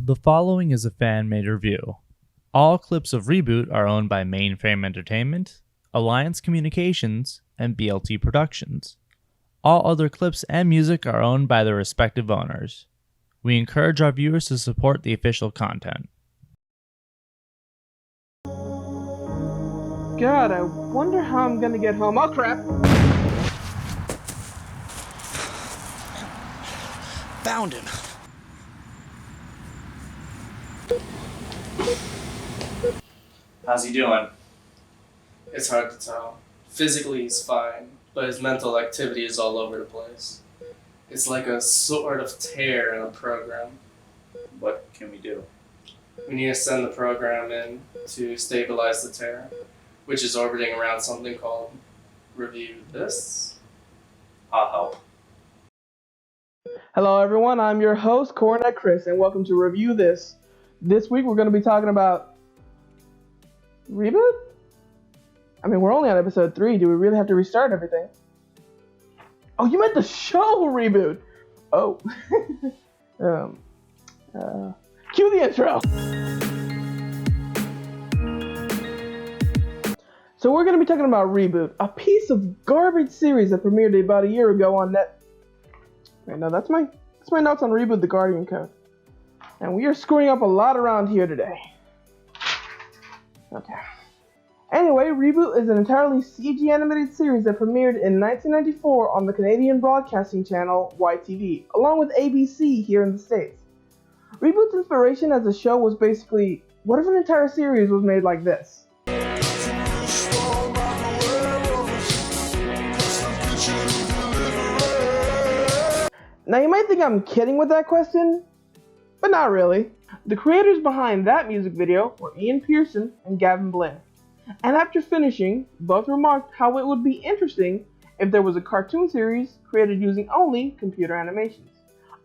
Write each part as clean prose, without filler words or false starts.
The following is a fan-made review. All clips of Reboot are owned by Mainframe Entertainment, Alliance Communications, and BLT Productions. All other clips and music are owned by their respective owners. We encourage our viewers to support the official content. God, I wonder how I'm gonna get home. Oh crap! Found him. How's he doing? It's hard to tell. Physically he's fine, but his mental activity is all over the place. It's like a sort of tear in a program. What can we do? We need to send the program in to stabilize the tear, which is orbiting around something called Review This. I'll help. Hello everyone, I'm your host, Cornet Chris, and welcome to Review This. This week we're going to be talking about Reboot? I mean, we're only on episode 3. Do we really have to restart everything? Oh, you meant the show Reboot! Oh. Cue the intro! So we're going to be talking about Reboot, a piece of garbage series that premiered about a year ago on Net... Wait, no, that's my notes on Reboot the Guardian Code. And we are screwing up a lot around here today. Okay. Anyway, Reboot is an entirely CG animated series that premiered in 1994 on the Canadian broadcasting channel YTV, along with ABC here in the States. Reboot's inspiration as a show was basically, what if an entire series was made like this? Now you might think I'm kidding with that question, but not really. The creators behind that music video were Ian Pearson and Gavin Blaine. And after finishing, both remarked how it would be interesting if there was a cartoon series created using only computer animations.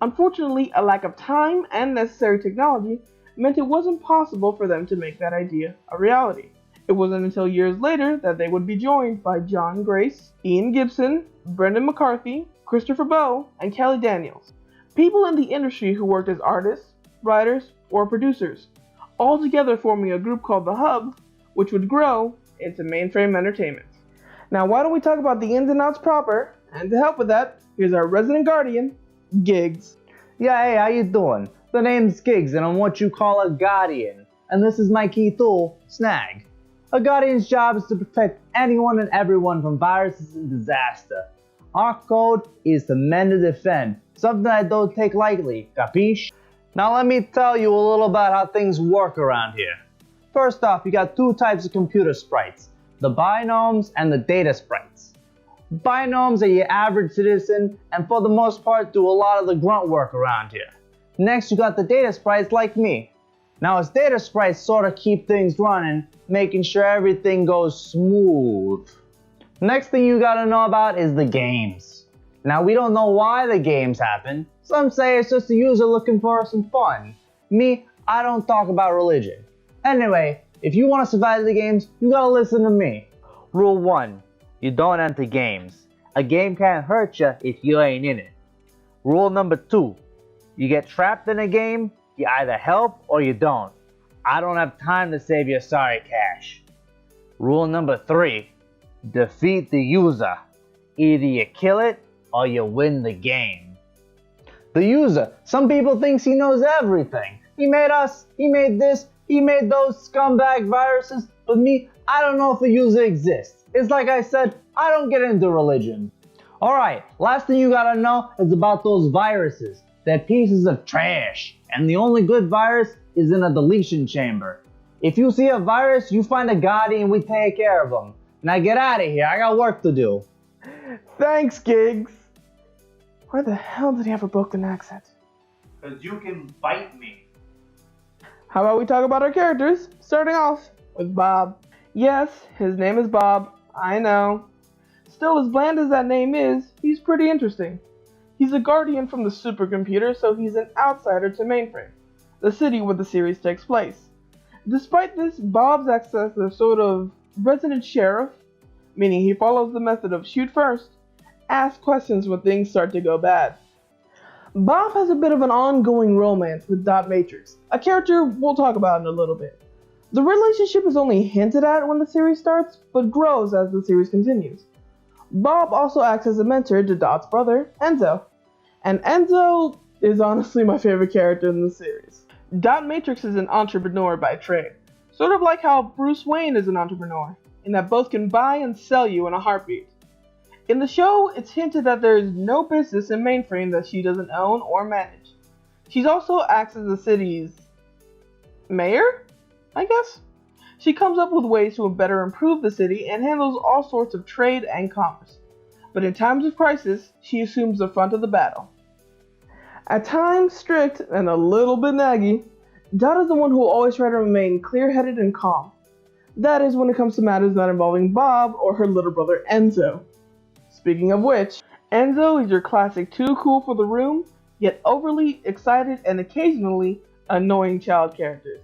Unfortunately, a lack of time and necessary technology meant it wasn't possible for them to make that idea a reality. It wasn't until years later that they would be joined by John Grace, Ian Gibson, Brendan McCarthy, Christopher Bowe, and Kelly Daniels. People in the industry who worked as artists, writers, or producers, all together forming a group called The Hub, which would grow into Mainframe Entertainment. Now why don't we talk about the ins and outs proper, and to help with that, here's our resident guardian, Giggs. Yeah, hey, how you doing? The name's Giggs and I'm what you call a guardian, and this is my key tool, Snag. A guardian's job is to protect anyone and everyone from viruses and disaster. Our code is to mend and defend, something I don't take lightly, capiche? Now let me tell you a little about how things work around here. First off, you got two types of computer sprites, the binomes and the data sprites. Binomes are your average citizen and for the most part do a lot of the grunt work around here. Next you got the data sprites like me. Now as data sprites sort of keep things running, making sure everything goes smooth. Next thing you gotta know about is the games. Now we don't know why the games happen. Some say it's just the user looking for some fun. Me, I don't talk about religion. Anyway, if you want to survive the games, you gotta listen to me. Rule 1. You don't enter games. A game can't hurt you if you ain't in it. Rule number 2. You get trapped in a game, you either help or you don't. I don't have time to save your sorry cash. Rule number 3. Defeat the user. Either you kill it or you win the game. The user. Some people think he knows everything. He made us, he made this, he made those scumbag viruses, but me, I don't know if a user exists. It's like I said, I don't get into religion. Alright, last thing you gotta know is about those viruses. They're pieces of trash, and the only good virus is in a deletion chamber. If you see a virus, you find a guardian, we take care of them. Now get out of here, I got work to do. Thanks, Giggs. Why the hell did he have a broken accent? Because you can bite me. How about we talk about our characters, starting off with Bob. Yes, his name is Bob, I know. Still, as bland as that name is, he's pretty interesting. He's a guardian from the supercomputer, so he's an outsider to Mainframe, the city where the series takes place. Despite this, Bob's acts as a sort of resident sheriff, meaning he follows the method of shoot first, ask questions when things start to go bad. Bob has a bit of an ongoing romance with Dot Matrix, a character we'll talk about in a little bit. The relationship is only hinted at when the series starts, but grows as the series continues. Bob also acts as a mentor to Dot's brother, Enzo. And Enzo is honestly my favorite character in the series. Dot Matrix is an entrepreneur by trade, sort of like how Bruce Wayne is an entrepreneur, in that both can buy and sell you in a heartbeat. In the show, it's hinted that there is no business in Mainframe that she doesn't own or manage. She also acts as the city's mayor, I guess? She comes up with ways to better improve the city and handles all sorts of trade and commerce. But in times of crisis, she assumes the front of the battle. At times strict and a little bit naggy, Dot is the one who will always try to remain clear-headed and calm. That is when it comes to matters not involving Bob or her little brother Enzo. Speaking of which, Enzo is your classic too cool for the room, yet overly excited and occasionally annoying child characters.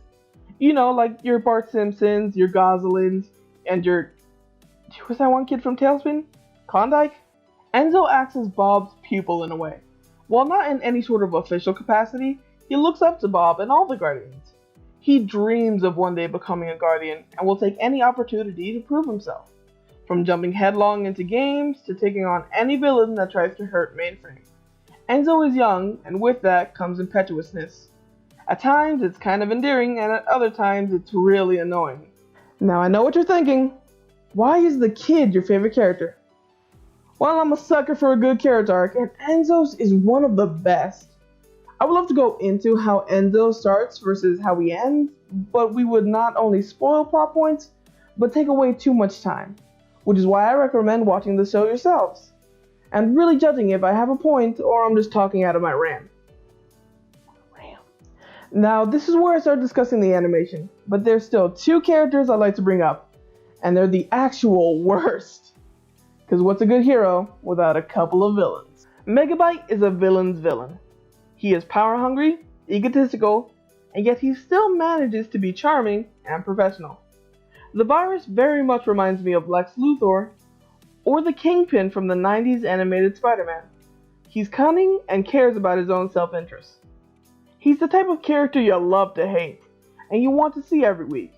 You know, like your Bart Simpsons, your Goslings, and your... who's that one kid from Tailspin? Klondike? Enzo acts as Bob's pupil in a way. While not in any sort of official capacity, he looks up to Bob and all the Guardians. He dreams of one day becoming a Guardian and will take any opportunity to prove himself. From jumping headlong into games to taking on any villain that tries to hurt Mainframe. Enzo is young, and with that comes impetuousness. At times it's kind of endearing, and at other times it's really annoying. Now I know what you're thinking. Why is the kid your favorite character? Well, I'm a sucker for a good character arc, and Enzo's is one of the best. I would love to go into how Enzo starts versus how he ends, but we would not only spoil plot points, but take away too much time. Which is why I recommend watching the show yourselves, and really judging if I have a point or I'm just talking out of my ram. Now, this is where I start discussing the animation, but there's still two characters I'd like to bring up, and they're the actual worst. Because what's a good hero without a couple of villains? Megabyte is a villain's villain. He is power hungry, egotistical, and yet he still manages to be charming and professional. The virus very much reminds me of Lex Luthor, or the Kingpin from the 90s animated Spider-Man. He's cunning and cares about his own self-interest. He's the type of character you love to hate, and you want to see every week.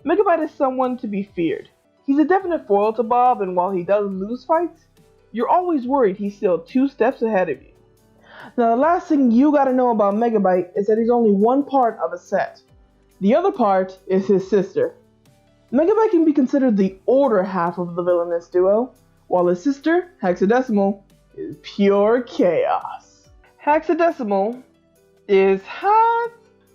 Megabyte is someone to be feared. He's a definite foil to Bob, and while he does lose fights, you're always worried he's still 2 steps ahead of you. Now the last thing you gotta know about Megabyte is that he's only one part of a set. The other part is his sister. Megabyte can be considered the older half of the villainous duo, while his sister, Hexadecimal, is pure chaos. Hexadecimal is hot.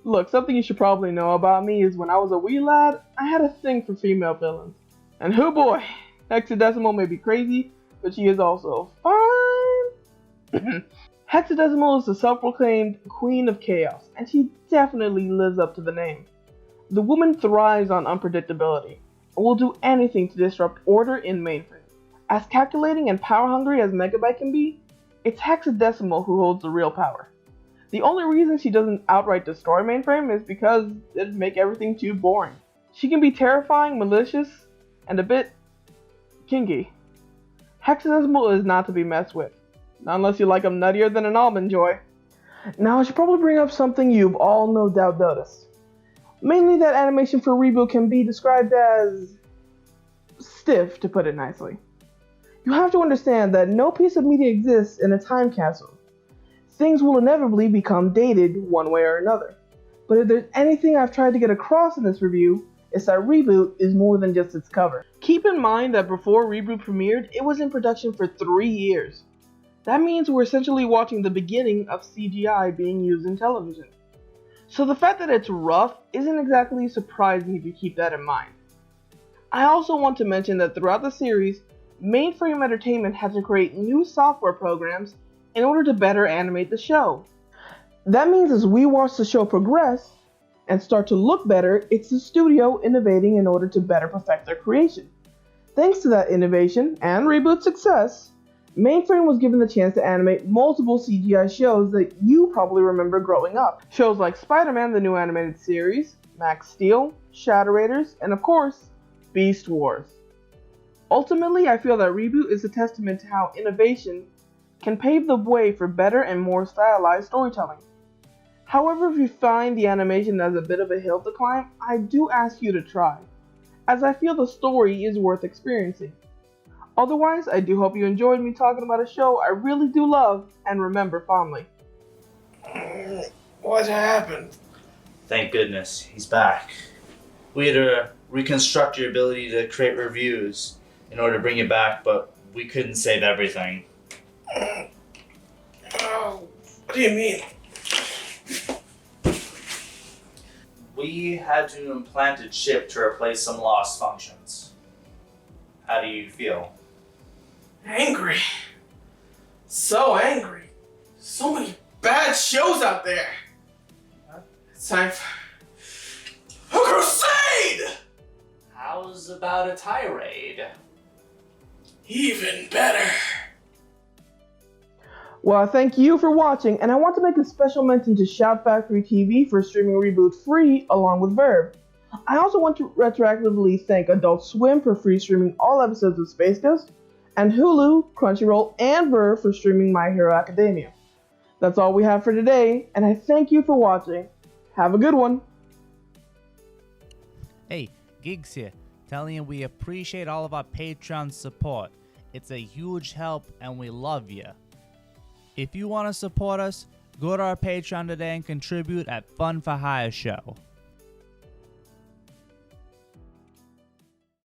Look, something you should probably know about me is when I was a wee lad, I had a thing for female villains. And oh boy, Hexadecimal may be crazy, but she is also fine. Hexadecimal is the self-proclaimed Queen of Chaos, and she definitely lives up to the name. The woman thrives on unpredictability, and will do anything to disrupt order in Mainframe. As calculating and power-hungry as Megabyte can be, it's Hexadecimal who holds the real power. The only reason she doesn't outright destroy Mainframe is because it'd make everything too boring. She can be terrifying, malicious, and a bit kinky. Hexadecimal is not to be messed with, not unless you like them nuttier than an almond joy. Now I should probably bring up something you've all no doubt noticed. Mainly that animation for Reboot can be described as stiff, to put it nicely. You have to understand that no piece of media exists in a time capsule. Things will inevitably become dated one way or another. But if there's anything I've tried to get across in this review, it's that Reboot is more than just its cover. Keep in mind that before Reboot premiered, it was in production for 3 years. That means we're essentially watching the beginning of CGI being used in television. So the fact that it's rough isn't exactly surprising if you keep that in mind. I also want to mention that throughout the series, Mainframe Entertainment had to create new software programs in order to better animate the show. That means as we watch the show progress and start to look better, it's the studio innovating in order to better perfect their creation. Thanks to that innovation and Reboot's success, Mainframe was given the chance to animate multiple CGI shows that you probably remember growing up. Shows like Spider-Man the New Animated Series, Max Steel, Shadow Raiders, and of course, Beast Wars. Ultimately, I feel that Reboot is a testament to how innovation can pave the way for better and more stylized storytelling. However, if you find the animation as a bit of a hill to climb, I do ask you to try, as I feel the story is worth experiencing. Otherwise, I do hope you enjoyed me talking about a show I really do love and remember fondly. What happened? Thank goodness, he's back. We had to reconstruct your ability to create reviews in order to bring you back, but we couldn't save everything. Oh, what do you mean? We had to implant a chip to replace some lost functions. How do you feel? Angry. So angry. So many bad shows out there. It's time for a crusade! How's about a tirade? Even better. Well, thank you for watching, and I want to make a special mention to Shout Factory TV for streaming Reboot free along with Verve. I also want to retroactively thank Adult Swim for free streaming all episodes of Space Ghost, and Hulu, Crunchyroll, and Verve for streaming My Hero Academia. That's all we have for today, and I thank you for watching. Have a good one. Hey, Gigs here, telling you we appreciate all of our Patreon support. It's a huge help and we love you. If you want to support us, go to our Patreon today and contribute at Fun for Hire Show.